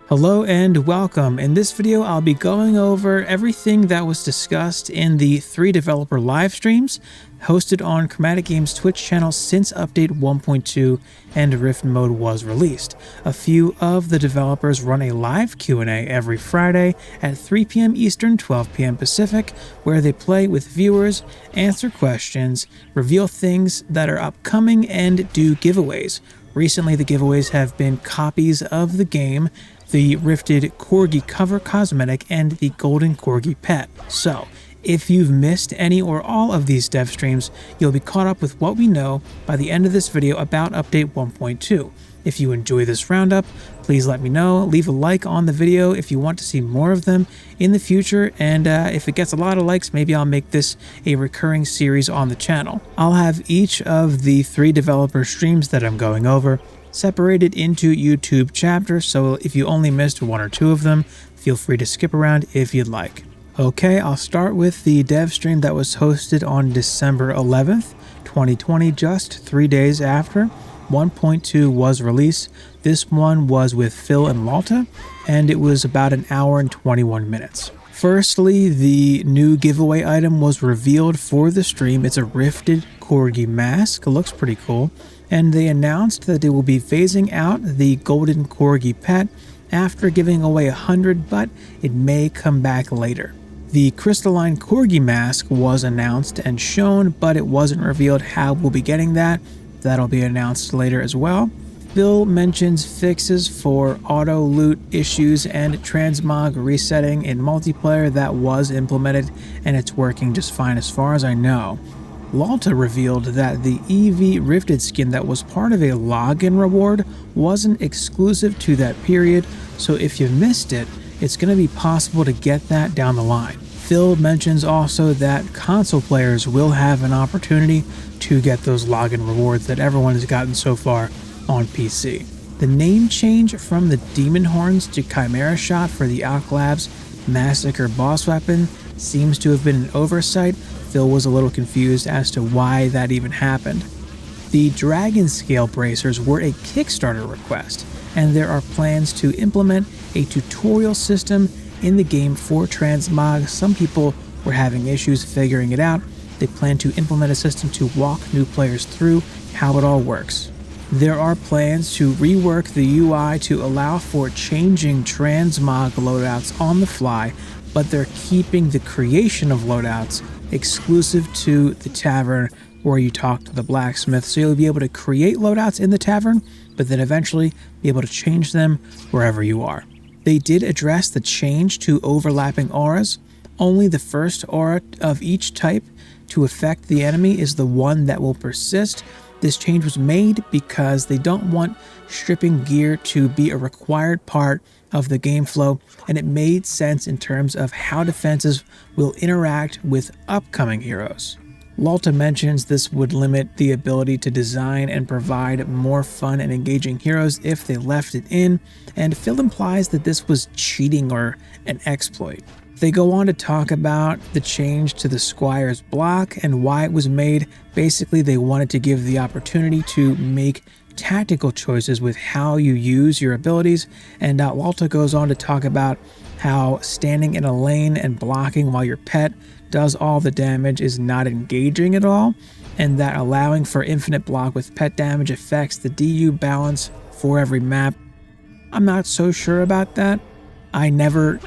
Hello and welcome. In this video, I'll be going over everything that was discussed in the 3 developer live streams hosted on Chromatic Games Twitch channel since update 1.2 and Rift mode was released. A few of the developers run a live Q&A every Friday at 3 p.m. Eastern, 12 p.m. Pacific, where they play with viewers, answer questions, reveal things that are upcoming, and do giveaways. Recently, the giveaways have been copies of the game, the Rifted Corgi cover cosmetic, and the Golden Corgi pet. So, if you've missed any or all of these dev streams, you'll be caught up with what we know by the end of this video about update 1.2. If you enjoy this roundup, please let me know. Leave a like on the video if you want to see more of them in the future, and if it gets a lot of likes, maybe I'll make this a recurring series on the channel. I'll have each of the 3 developer streams that I'm going over separated into YouTube chapters, so if you only missed 1 or 2 of them, feel free to skip around if you'd like. Okay, I'll start with the dev stream that was hosted on December 11th, 2020, just 3 days after 1.2 was released. This one was with Phil and Lalta, and it was about an hour and 21 minutes. Firstly, the new giveaway item was revealed for the stream. It's a Rifted Corgi mask. It looks pretty cool. And they announced that they will be phasing out the Golden Corgi pet after giving away 100, but it may come back later. The Crystalline Corgi mask was announced and shown, but it wasn't revealed how we'll be getting that. That'll be announced later as well. Phil mentions fixes for auto loot issues and transmog resetting in multiplayer that was implemented, and it's working just fine as far as I know. Lalta revealed that the EV Rifted skin that was part of a login reward wasn't exclusive to that period, so if you missed it, it's going to be possible to get that down the line. Phil mentions also that console players will have an opportunity to get those login rewards that everyone has gotten so far on PC. The name change from the Demon Horns to Chimera Shot for the Alk Labs Massacre boss weapon seems to have been an oversight. Phil was a little confused as to why that even happened. The Dragon Scale bracers were a Kickstarter request, and there are plans to implement a tutorial system in the game for transmog. Some people were having issues figuring it out. They plan to implement a system to walk new players through how it all works. There are plans to rework the UI to allow for changing transmog loadouts on the fly, but they're keeping the creation of loadouts exclusive to the tavern where you talk to the blacksmith. So you'll be able to create loadouts in the tavern, but then eventually be able to change them wherever you are. They did address the change to overlapping auras. Only the first aura of each type to affect the enemy is the one that will persist. This change was made because they don't want stripping gear to be a required part of the game flow, and it made sense in terms of how defenses will interact with upcoming heroes. Lalta mentions this would limit the ability to design and provide more fun and engaging heroes if they left it in, and Phil implies that this was cheating or an exploit. They go on to talk about the change to the Squire's block and why it was made. Basically, they wanted to give the opportunity to make tactical choices with how you use your abilities, and Lalta goes on to talk about how standing in a lane and blocking while your pet does all the damage is not engaging at all, and that allowing for infinite block with pet damage affects the DU balance for every map. I'm not so sure about that. I never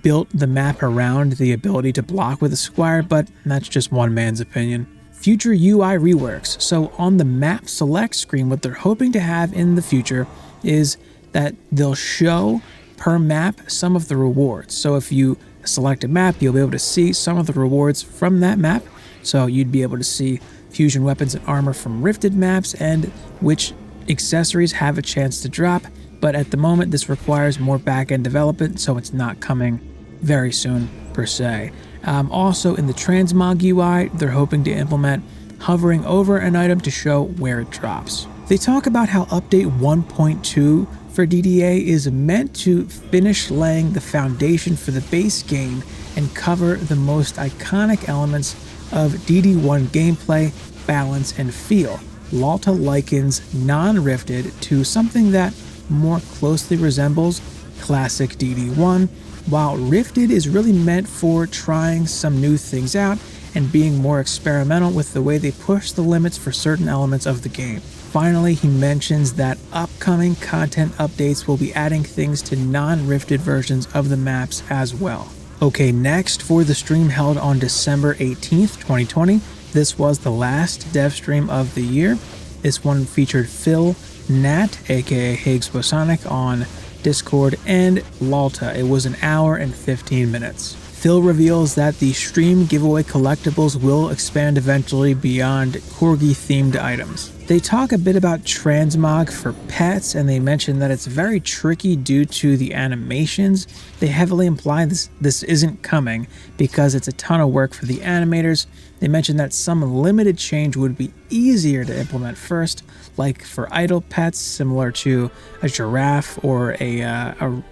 built the map around the ability to block with a Squire, but that's just one man's opinion. Future UI reworks. So on the map select screen, what they're hoping to have in the future is that they'll show per map some of the rewards. So if you select a map, you'll be able to see some of the rewards from that map. So you'd be able to see fusion weapons and armor from Rifted maps and which accessories have a chance to drop. But at the moment, this requires more back-end development, so it's not coming very soon per se. Also in the transmog UI, they're hoping to implement hovering over an item to show where it drops. They talk about how update 1.2 for DDA is meant to finish laying the foundation for the base game and cover the most iconic elements of DD1 gameplay, balance, and feel. Lalta likens non-Rifted to something that more closely resembles classic DD1, while Rifted is really meant for trying some new things out and being more experimental with the way they push the limits for certain elements of the game. Finally, he mentions that upcoming content updates will be adding things to non-Rifted versions of the maps as well. Okay, next for the stream held on December 18th, 2020, this was the last dev stream of the year. This one featured Phil, Nat, aka Higgs Bosonic, on Discord, and Lalta. It was an hour and 15 minutes. Phil reveals that the stream giveaway collectibles will expand eventually beyond corgi-themed items. They talk a bit about transmog for pets, and they mention that it's very tricky due to the animations. They heavily imply this isn't coming because it's a ton of work for the animators. They mention that some limited change would be easier to implement first, like for idle pets similar to a giraffe or a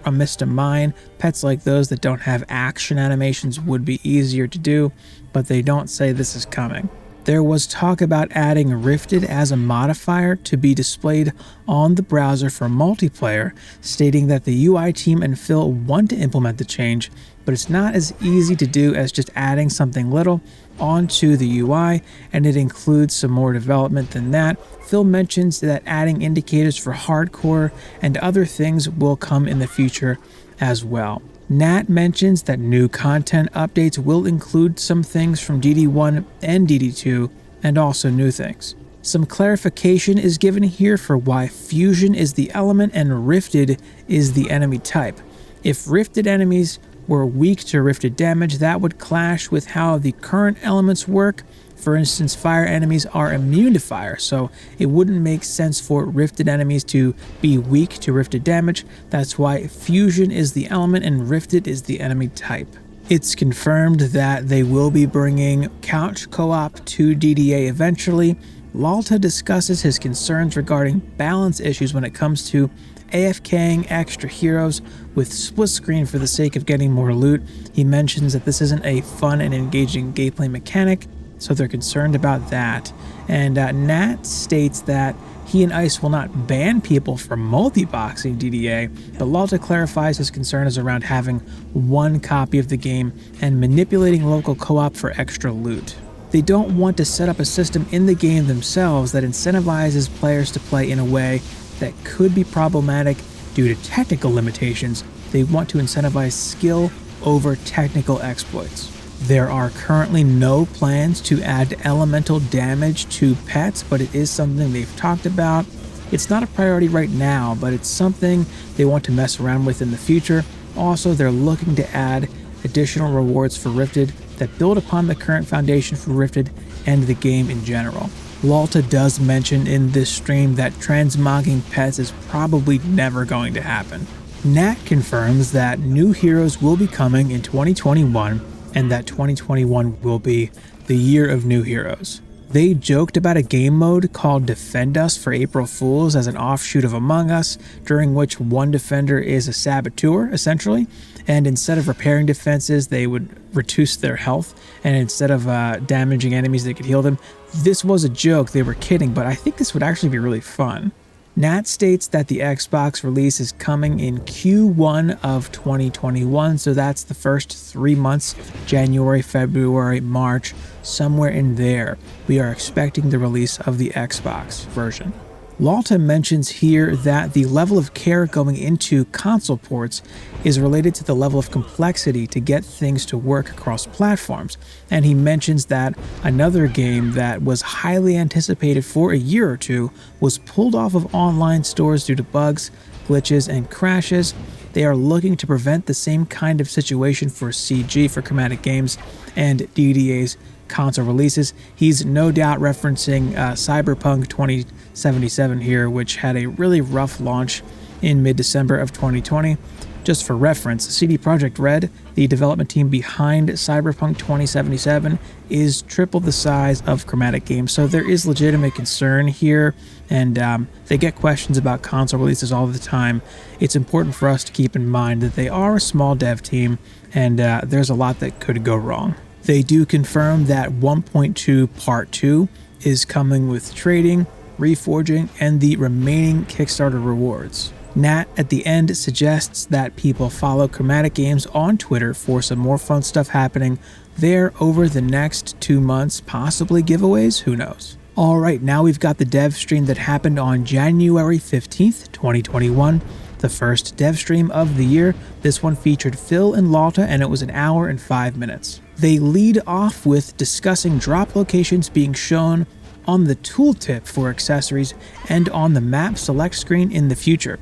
Mr. Mine. Pets like those that don't have action animations would be easier to do, but they don't say this is coming. There was talk about adding Rifted as a modifier to be displayed on the browser for multiplayer, stating that the UI team and Phil want to implement the change, but it's not as easy to do as just adding something little onto the UI, and it includes some more development than that. Phil mentions that adding indicators for hardcore and other things will come in the future as well. Nat mentions that new content updates will include some things from DD1 and DD2, and also new things. Some clarification is given here for why Fusion is the element and Rifted is the enemy type. If Rifted enemies were weak to Rifted damage, that would clash with how the current elements work. For instance, fire enemies are immune to fire, so it wouldn't make sense for Rifted enemies to be weak to Rifted damage. That's why Fusion is the element and Rifted is the enemy type. It's confirmed that they will be bringing couch co-op to DDA eventually. Lalta discusses his concerns regarding balance issues when it comes to AFKing extra heroes with split screen for the sake of getting more loot. He mentions that this isn't a fun and engaging gameplay mechanic, so they're concerned about that. And Nat states that he and ICE will not ban people from multi-boxing DDA, but Lalta clarifies his concerns around having one copy of the game and manipulating local co-op for extra loot. They don't want to set up a system in the game themselves that incentivizes players to play in a way that could be problematic due to technical limitations. They want to incentivize skill over technical exploits. There are currently no plans to add elemental damage to pets, but it is something they've talked about. It's not a priority right now, but it's something they want to mess around with in the future. Also, they're looking to add additional rewards for Rifted that build upon the current foundation for Rifted and the game in general. Lalta does mention in this stream that transmogging pets is probably never going to happen. Nat confirms that new heroes will be coming in 2021 and that 2021 will be the year of new heroes. They joked about a game mode called Defend Us for April Fools as an offshoot of Among Us, during which one defender is a saboteur, essentially, and instead of repairing defenses, they would reduce their health, and instead of damaging enemies, they could heal them. This was a joke, they were kidding, but I think this would actually be really fun. Nat states that the Xbox release is coming in Q1 of 2021, so that's the first 3 months, January, February, March, somewhere in there. We are expecting the release of the Xbox version. Lalta mentions here that the level of care going into console ports is related to the level of complexity to get things to work across platforms, and he mentions that another game that was highly anticipated for a year or two was pulled off of online stores due to bugs, glitches, and crashes. They are looking to prevent the same kind of situation for CG for Chromatic Games and DDA's console releases. He's no doubt referencing Cyberpunk 2077 here, which had a really rough launch in mid-December of 2020. Just for reference, CD Projekt Red, the development team behind Cyberpunk 2077, is triple the size of Chromatic Games, so there is legitimate concern here, and they get questions about console releases all the time. It's important for us to keep in mind that they are a small dev team, and there's a lot that could go wrong. They do confirm that 1.2 Part 2 is coming with trading, reforging, and the remaining Kickstarter rewards. Nat at the end suggests that people follow Chromatic Games on Twitter for some more fun stuff happening there over the next 2 months, possibly giveaways, who knows. Alright, now we've got the dev stream that happened on January 15th, 2021, the first dev stream of the year. This one featured Phil and Lalta, and it was 1 hour and 5 minutes. They lead off with discussing drop locations being shown on the tooltip for accessories and on the map select screen in the future.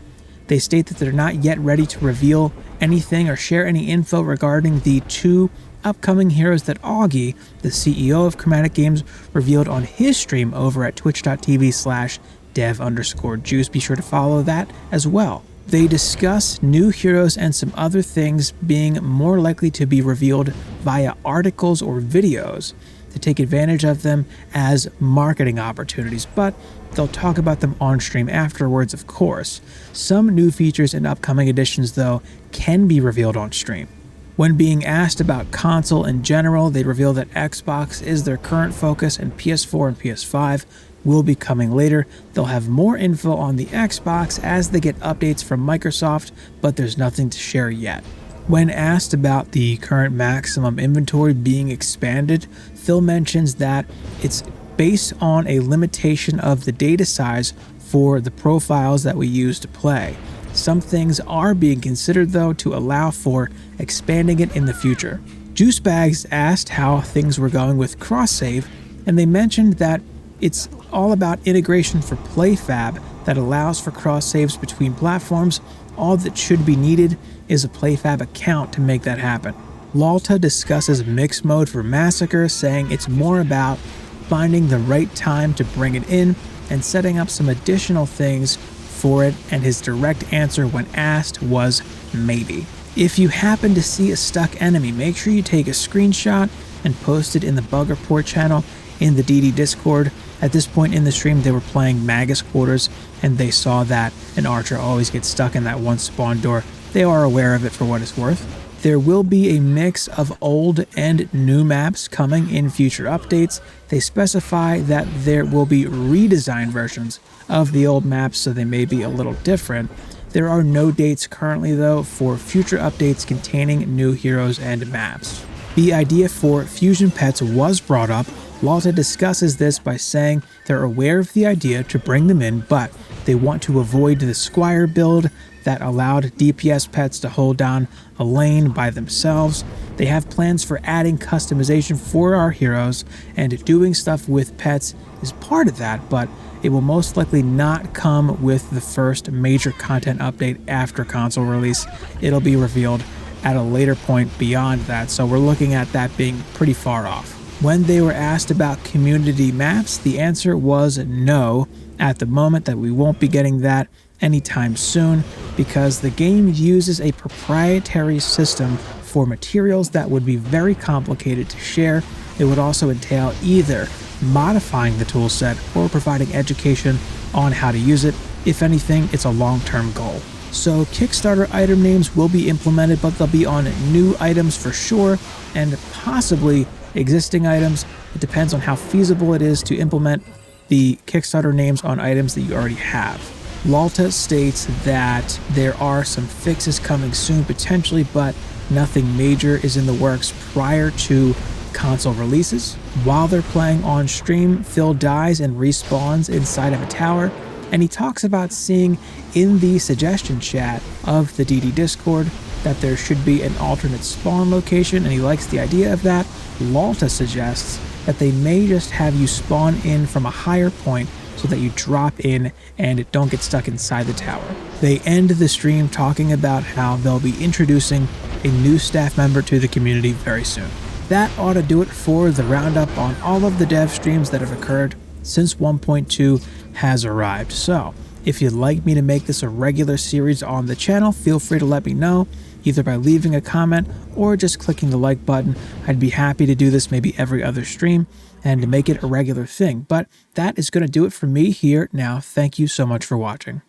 They state that they're not yet ready to reveal anything or share any info regarding the 2 upcoming heroes that Augie, the CEO of Chromatic Games, revealed on his stream over at twitch.tv/dev_juice. Be sure to follow that as well. They discuss new heroes and some other things being more likely to be revealed via articles or videos to take advantage of them as marketing opportunities, but they'll talk about them on stream afterwards, of course. Some new features and upcoming additions, though, can be revealed on stream. When being asked about console in general, they reveal that Xbox is their current focus and PS4 and PS5 will be coming later. They'll have more info on the Xbox as they get updates from Microsoft, but there's nothing to share yet. When asked about the current maximum inventory being expanded, Phil mentions that it's based on a limitation of the data size for the profiles that we use to play. Some things are being considered, though, to allow for expanding it in the future. Juicebags asked how things were going with cross-save, and they mentioned that it's all about integration for PlayFab that allows for cross-saves between platforms. All that should be needed is a PlayFab account to make that happen. Lalta discusses mix mode for Massacre, saying it's more about finding the right time to bring it in and setting up some additional things for it, and his direct answer when asked was maybe. If you happen to see a stuck enemy, make sure you take a screenshot and post it in the bug report channel in the DD Discord. At this point in the stream, they were playing Magus Quarters, and they saw that an archer always gets stuck in that one spawn door. They are aware of it for what it's worth. There will be a mix of old and new maps coming in future updates. They specify that there will be redesigned versions of the old maps, so they may be a little different. There are no dates currently, though, for future updates containing new heroes and maps. The idea for fusion pets was brought up. Lalta discusses this by saying they're aware of the idea to bring them in, but they want to avoid the Squire build that allowed DPS pets to hold down a lane by themselves. They have plans for adding customization for our heroes, and doing stuff with pets is part of that, but it will most likely not come with the first major content update after console release. It'll be revealed at a later point beyond that, so we're looking at that being pretty far off. When they were asked about community maps, the answer was no at the moment, that we won't be getting that anytime soon, because the game uses a proprietary system for materials that would be very complicated to share. It would also entail either modifying the toolset or providing education on how to use it. If anything, it's a long-term goal. So Kickstarter item names will be implemented, but they'll be on new items for sure, and possibly existing items. It depends on how feasible it is to implement the Kickstarter names on items that you already have. Lalta states that there are some fixes coming soon potentially, but nothing major is in the works prior to console releases. While they're playing on stream, Phil dies and respawns inside of a tower, and he talks about seeing in the suggestion chat of the DD Discord that there should be an alternate spawn location, and he likes the idea of that. Lalta suggests that they may just have you spawn in from a higher point so that you drop in and don't get stuck inside the tower. They end the stream talking about how they'll be introducing a new staff member to the community very soon. That ought to do it for the roundup on all of the dev streams that have occurred since 1.2 has arrived. So, if you'd like me to make this a regular series on the channel, feel free to let me know, either by leaving a comment or just clicking the like button. I'd be happy to do this maybe every other stream and to make it a regular thing. But that is going to do it for me here now. Thank you so much for watching.